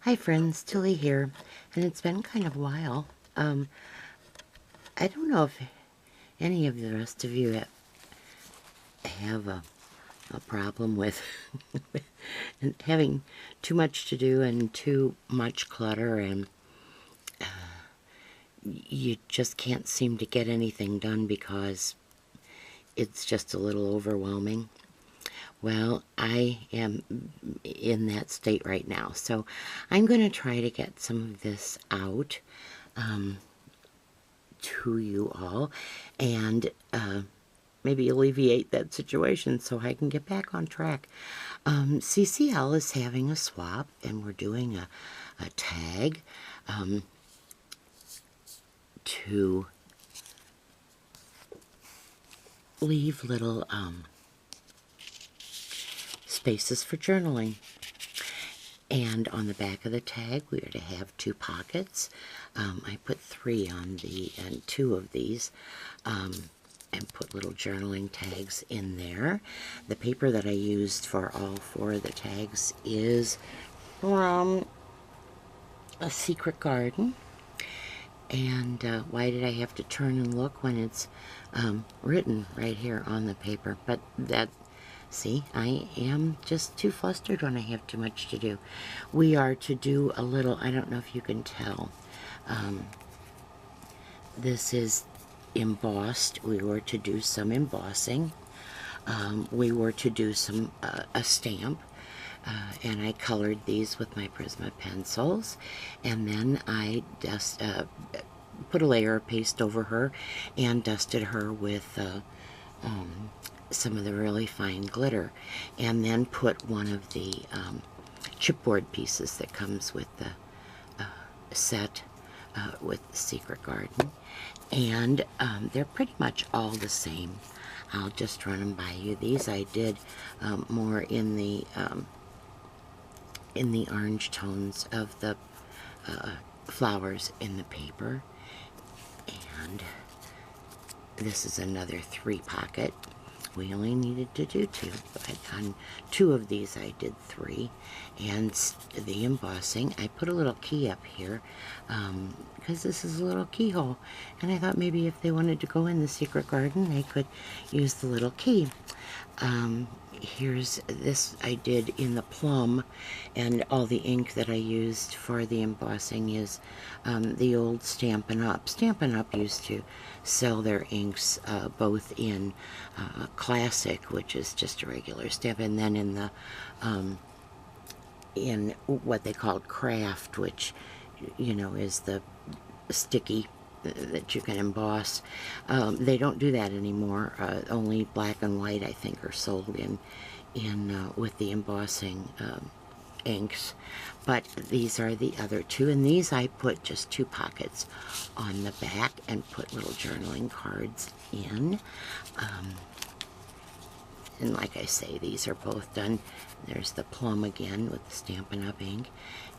Hi friends, Tilly here, and it's been kind of a while. I don't know if any of the rest of you have a problem with having too much to do and too much clutter, and you just can't seem to get anything done because it's just a little overwhelming. Well, I am in that state right now, so I'm going to try to get some of this out to you all, and maybe alleviate that situation so I can get back on track. CCL is having a swap, and we're doing a tag to leave little spaces for journaling. And on the back of the tag, we are to have 2 pockets. I put 3 on and 2 of these, and put little journaling tags in there. The paper that I used for all 4 of the tags is from A Secret Garden. And why did I have to turn and look when it's written right here on the paper? But that, see, I am just too flustered when I have too much to do. We are to do a little, I don't know if you can tell, this is embossed. We were to do some embossing. We were to do some a stamp, and I colored these with my Prisma pencils, and then I just put a layer of paste over her and dusted her with some of the really fine glitter, and then put one of the chipboard pieces that comes with the set with the Secret Garden, and they're pretty much all the same. I'll just run them by you. These I did more in the orange tones of the flowers in the paper, and this is another 3 pocket. We only needed to do 2, but on 2 of these I did 3. And the embossing, I put a little key up here because this is a little keyhole, and I thought maybe if they wanted to go in the Secret Garden they could use the little key. Here's this I did in the plum, and all the ink that I used for the embossing is the old Stampin' Up. Stampin' Up used to sell their inks both in Classic, which is just a regular stamp, and then in the in what they called Craft, which, you know, is the sticky that you can emboss. They don't do that anymore. Only black and white, I think, are sold in with the embossing inks. But these are the other 2, and these I put just 2 pockets on the back and put little journaling cards in. And like I say, these are both done. There's the plum again with the Stampin' Up ink.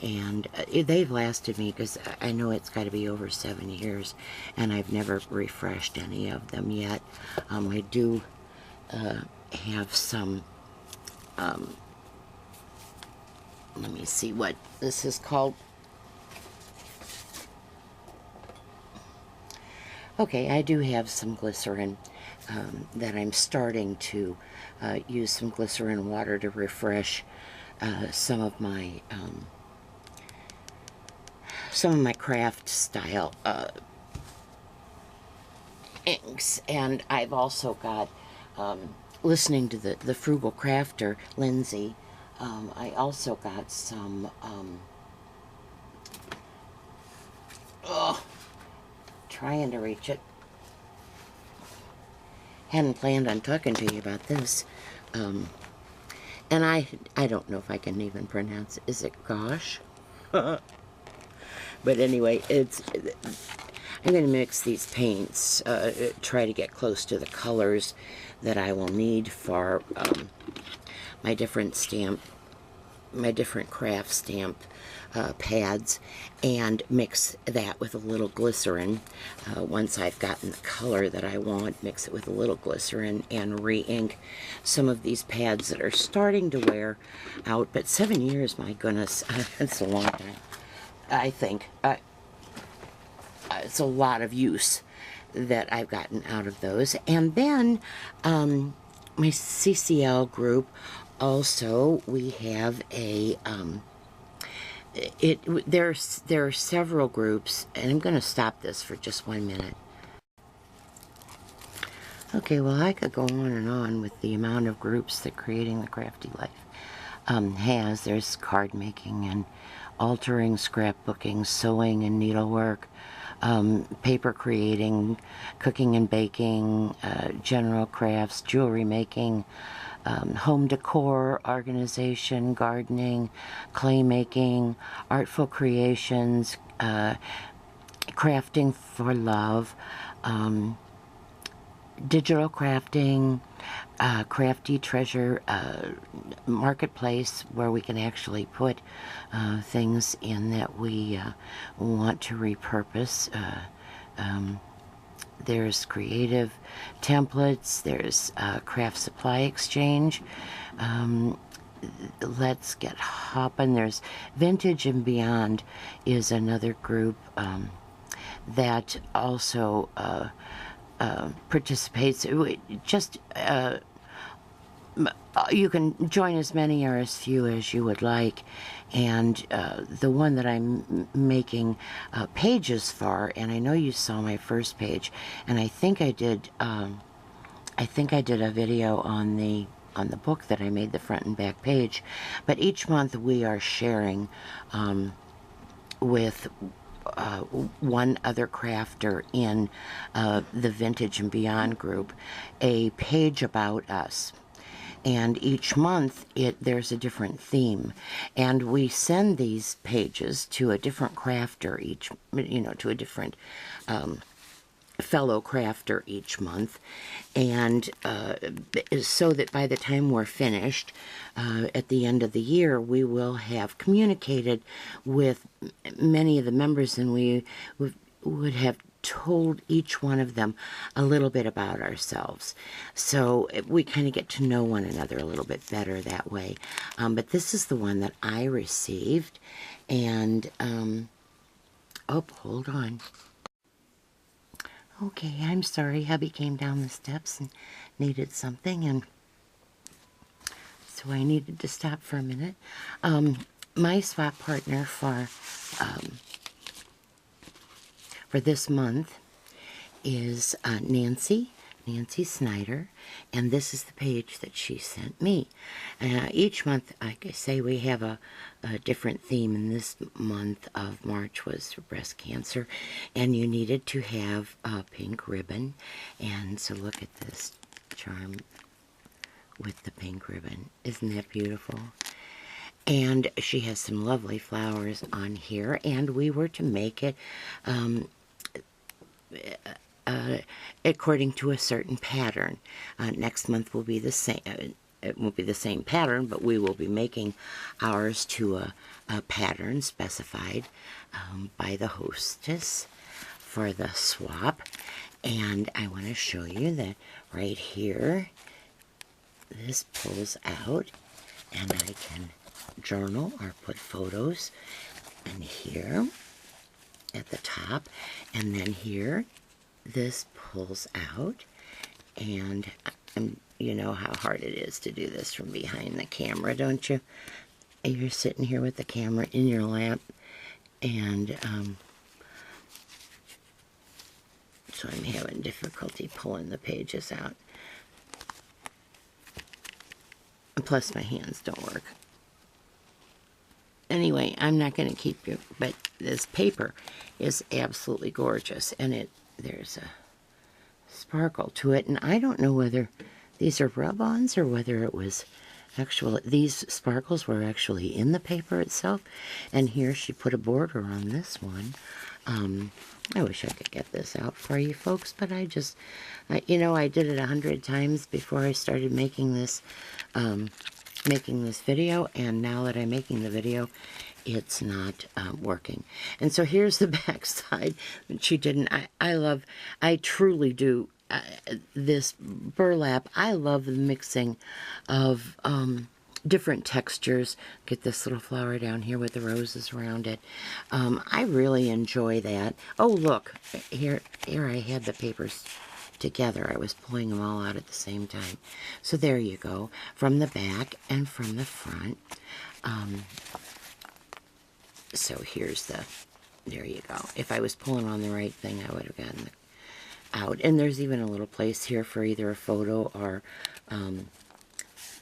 And they've lasted me because I know it's got to be over 7 years, and I've never refreshed any of them yet. I do have some, let me see what this is called. Okay, I do have some glycerin that I'm starting to use some glycerin water to refresh some of my craft style inks. And I've also got, listening to the Frugal Crafter, Lindsay, I also got some trying to reach it. Hadn't planned on talking to you about this. And I don't know if I can even pronounce it. Is it gosh? But anyway, I'm going to mix these paints, try to get close to the colors that I will need for my different stamp my different craft stamp pads and mix that with a little glycerin. Once I've gotten the color that I want, mix it with a little glycerin and re-ink some of these pads that are starting to wear out. But 7 years, my goodness, that's a long time. I think it's a lot of use that I've gotten out of those. And then my CCL group, also we have a there are several groups, and I'm going to stop this for just 1 minute. Okay, well, I could go on and on with the amount of groups that Creating the Crafty Life has. There's card making and altering, scrapbooking, sewing and needlework, paper creating, cooking and baking, general crafts, jewelry making, home decor, organization, gardening, clay making, artful creations, crafting for love, digital crafting, crafty treasure marketplace, where we can actually put things in that we want to repurpose. There's creative templates, there's craft supply exchange. Let's get hopping. There's Vintage and Beyond is another group that also participates. Just you can join as many or as few as you would like, and the one that I'm making pages for, and I know you saw my first page, and I think I did a video on the book that I made, the front and back page. But each month we are sharing with one other crafter in the Vintage and Beyond group a page about us. And each month there's a different theme, and we send these pages to a different crafter each, to a different fellow crafter each month, and so that by the time we're finished at the end of the year, we will have communicated with many of the members, and we would have told each one of them a little bit about ourselves. So we kind of get to know one another a little bit better that way. But this is the one that I received, and oh, hold on. Okay, I'm sorry. Hubby came down the steps and needed something, and so I needed to stop for a minute. My swap partner for this month is Nancy Snyder, and this is the page that she sent me. Each month, like I say, we have a different theme, and this month of March was breast cancer, and you needed to have a pink ribbon, and so look at this charm with the pink ribbon. Isn't that beautiful? And she has some lovely flowers on here, and we were to make it according to a certain pattern. Next month will be the same. It won't be the same pattern, but we will be making ours to a pattern specified by the hostess for the swap. And I want to show you that right here, this pulls out, and I can journal or put photos in here at the top, and then here this pulls out, and you know how hard it is to do this from behind the camera, don't you? You're sitting here with the camera in your lap, and so I'm having difficulty pulling the pages out. Plus my hands don't work. Anyway, I'm not going to keep you, but this paper is absolutely gorgeous, and there's a sparkle to it, and I don't know whether these are rub-ons or whether it was actual. These sparkles were actually in the paper itself, and here she put a border on this one. I wish I could get this out for you folks, but I you know, I did it 100 times before I started making this making this video, and now that I'm making the video, it's not working. And so here's the back side that she didn't. I truly do this burlap. I love the mixing of different textures. Get this little flower down here with the roses around it. I really enjoy that. Oh, look, here I had the papers together. I was pulling them all out at the same time. So there you go, from the back and from the front. So here's there you go. If I was pulling on the right thing, I would have gotten it out. And there's even a little place here for either a photo or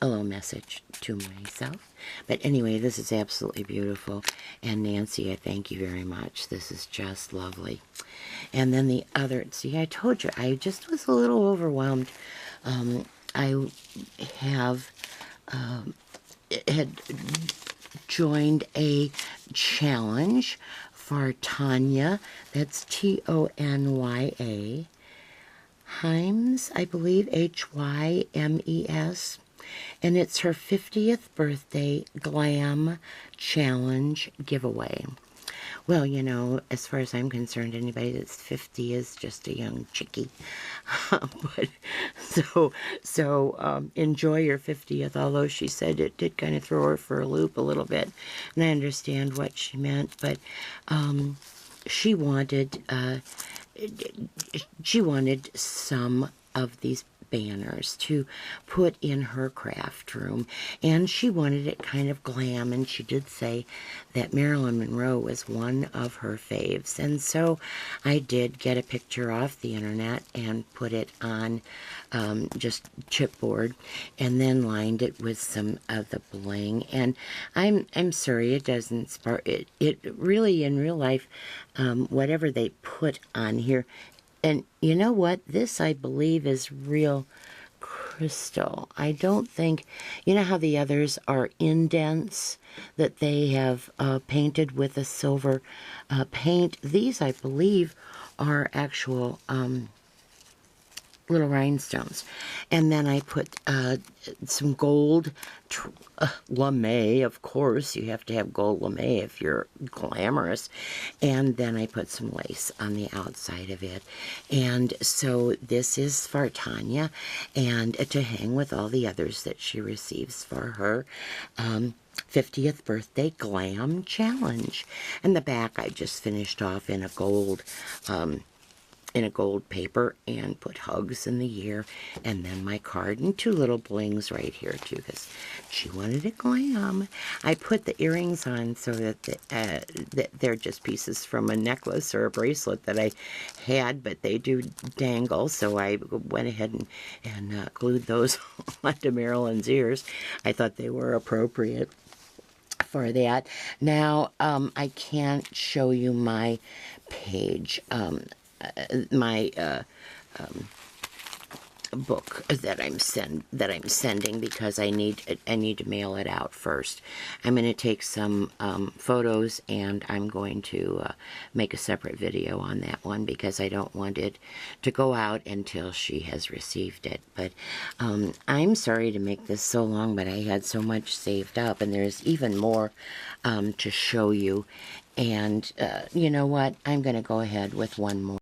a little message to myself. But anyway, this is absolutely beautiful. And Nancy, I thank you very much. This is just lovely. And then the other, see, I told you, I just was a little overwhelmed. I had joined a challenge for TONYA. That's TONYA. HYMES, I believe, HYMES. And it's her 50th birthday GLAM challenge giveaway. Well, you know, as far as I'm concerned, anybody that's 50 is just a young chickie. But so enjoy your 50th, although she said it did kind of throw her for a loop a little bit. And I understand what she meant, but she wanted some of these banners to put in her craft room, and she wanted it kind of glam, and she did say that Marilyn Monroe was one of her faves. And so I did get a picture off the internet and put it on just chipboard, and then lined it with some of the bling. And I'm sorry, it doesn't spark it really in real life. Whatever they put on here. And you know what? This, I believe, is real crystal. I don't think, you know how the others are indents that they have painted with a silver paint? These, I believe, are actual little rhinestones. And then I put some gold lame, of course. You have to have gold lame if you're glamorous. And then I put some lace on the outside of it. And so this is for TONYA, and to hang with all the others that she receives for her 50th birthday GLAM challenge. And the back I just finished off in a gold paper and put hugs in the year, and then my card and two little blings right here too, because she wanted it glam. I put the earrings on so that they're just pieces from a necklace or a bracelet that I had, but they do dangle, so I went ahead and glued those onto Marilyn's ears. I thought they were appropriate for that. Now, I can't show you my page, my book that I'm sending, because I need to mail it out first. I'm going to take some photos, and I'm going to make a separate video on that one, because I don't want it to go out until she has received it. But I'm sorry to make this so long, but I had so much saved up, and there's even more to show you. And you know what? I'm going to go ahead with one more.